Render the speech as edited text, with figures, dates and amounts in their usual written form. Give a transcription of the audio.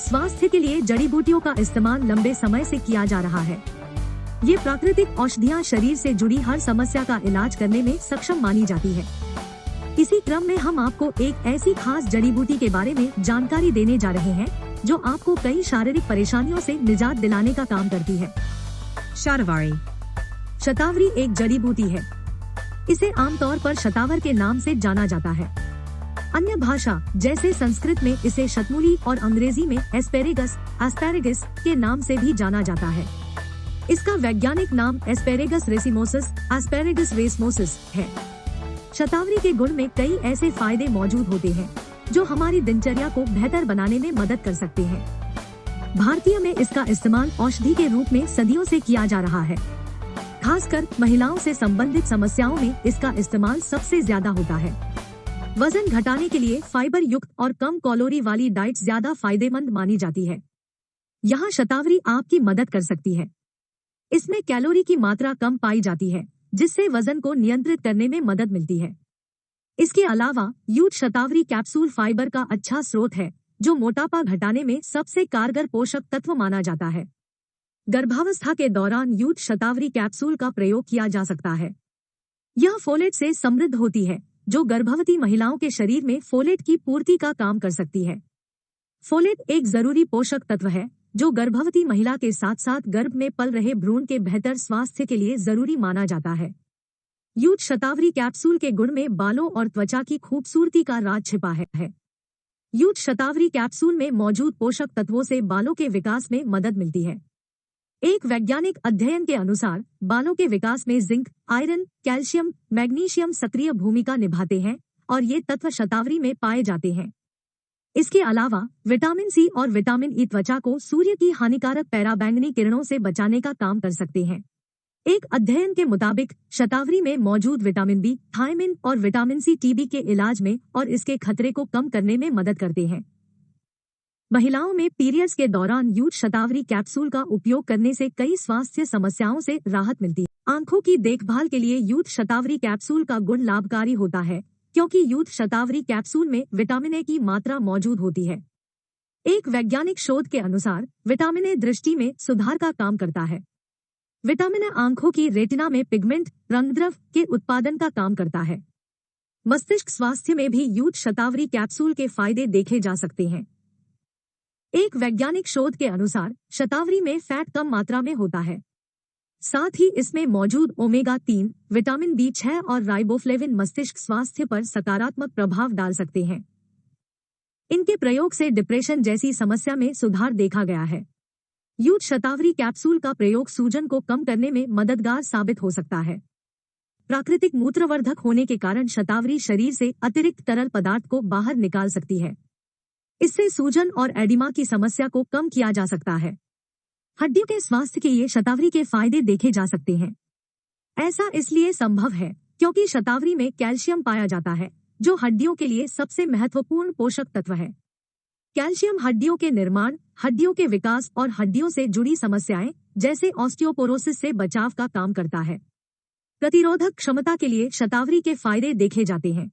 स्वास्थ्य के लिए जड़ी बूटियों का इस्तेमाल लंबे समय से किया जा रहा है। ये प्राकृतिक औषधियाँ शरीर से जुड़ी हर समस्या का इलाज करने में सक्षम मानी जाती है। इसी क्रम में हम आपको एक ऐसी खास जड़ी बूटी के बारे में जानकारी देने जा रहे हैं जो आपको कई शारीरिक परेशानियों से निजात दिलाने का काम करती है। शतावरी। शतावरी एक जड़ी बूटी है। इसे आमतौर पर शतावर के नाम से जाना जाता है। अन्य भाषा जैसे संस्कृत में इसे शतमूली और अंग्रेजी में एस्पेरेगस के नाम से भी जाना जाता है। इसका वैज्ञानिक नाम एस्पेरेगस रेसमोसिस है। शतावरी के गुण में कई ऐसे फायदे मौजूद होते हैं जो हमारी दिनचर्या को बेहतर बनाने में मदद कर सकते हैं। भारतीय में इसका इस्तेमाल औषधि के रूप में सदियों से किया जा रहा है। खासकर महिलाओं से संबंधित समस्याओं में इसका इस्तेमाल सबसे ज्यादा होता है। वजन घटाने के लिए फाइबर युक्त और कम कैलोरी वाली डाइट ज्यादा फायदेमंद मानी जाती है। यहाँ शतावरी आपकी मदद कर सकती है। इसमें कैलोरी की मात्रा कम पाई जाती है, जिससे वजन को नियंत्रित करने में मदद मिलती है। इसके अलावा यूथ शतावरी कैप्सूल फाइबर का अच्छा स्रोत है, जो मोटापा घटाने में सबसे कारगर पोषक तत्व माना जाता है। गर्भावस्था के दौरान यूथ शतावरी कैप्सूल का प्रयोग किया जा सकता है। यह फोलेट से समृद्ध होती है, जो गर्भवती महिलाओं के शरीर में फोलेट की पूर्ति का काम कर सकती है। फोलेट एक जरूरी पोषक तत्व है जो गर्भवती महिला के साथ साथ गर्भ में पल रहे भ्रूण के बेहतर स्वास्थ्य के लिए जरूरी माना जाता है। यूथ शतावरी कैप्सूल के गुण में बालों और त्वचा की खूबसूरती का राज छिपा है। यूथ शतावरी कैप्सूल में मौजूद पोषक तत्वों से बालों के विकास में मदद मिलती है। एक वैज्ञानिक अध्ययन के अनुसार बालों के विकास में जिंक, आयरन, कैल्शियम, मैग्नीशियम सक्रिय भूमिका निभाते हैं और ये तत्व शतावरी में पाए जाते हैं। इसके अलावा विटामिन सी और विटामिन ई त्वचा को सूर्य की हानिकारक पराबैंगनी किरणों से बचाने का काम कर सकते हैं। एक अध्ययन के मुताबिक शतावरी में मौजूद विटामिन बी, थायमिन और विटामिन सी टीबी के इलाज में और इसके खतरे को कम करने में मदद करते हैं। महिलाओं में पीरियड्स के दौरान यूथ शतावरी कैप्सूल का उपयोग करने से कई स्वास्थ्य समस्याओं से राहत मिलती है। आंखों की देखभाल के लिए यूथ शतावरी कैप्सूल का गुण लाभकारी होता है, क्योंकि यूथ शतावरी कैप्सूल में विटामिन ए की मात्रा मौजूद होती है। एक वैज्ञानिक शोध के अनुसार विटामिन ए दृष्टि में सुधार का काम करता है। विटामिन ए आंखों की रेटिना में पिगमेंट रंगद्रव के उत्पादन का काम करता है। मस्तिष्क स्वास्थ्य में भी यूथ शतावरी कैप्सूल के फायदे देखे जा सकते हैं। एक वैज्ञानिक शोध के अनुसार शतावरी में फैट कम मात्रा में होता है। साथ ही इसमें मौजूद ओमेगा-3, विटामिन बी6 और राइबोफ्लेविन मस्तिष्क स्वास्थ्य पर सकारात्मक प्रभाव डाल सकते हैं। इनके प्रयोग से डिप्रेशन जैसी समस्या में सुधार देखा गया है। यूथ शतावरी कैप्सूल का प्रयोग सूजन को कम करने में मददगार साबित हो सकता है। प्राकृतिक मूत्रवर्धक होने के कारण शतावरी शरीर से अतिरिक्त तरल पदार्थ को बाहर निकाल सकती है। इससे सूजन और एडिमा की समस्या को कम किया जा सकता है। हड्डियों के स्वास्थ्य के लिए शतावरी के फायदे देखे जा सकते हैं। ऐसा इसलिए संभव है क्योंकि शतावरी में कैल्शियम पाया जाता है, जो हड्डियों के लिए सबसे महत्वपूर्ण पोषक तत्व है। कैल्शियम हड्डियों के निर्माण, हड्डियों के विकास और हड्डियों से जुड़ी समस्याएं जैसे ऑस्टियोपोरोसिस से बचाव का काम करता है। प्रतिरोधक क्षमता के लिए शतावरी के फायदे देखे जाते हैं।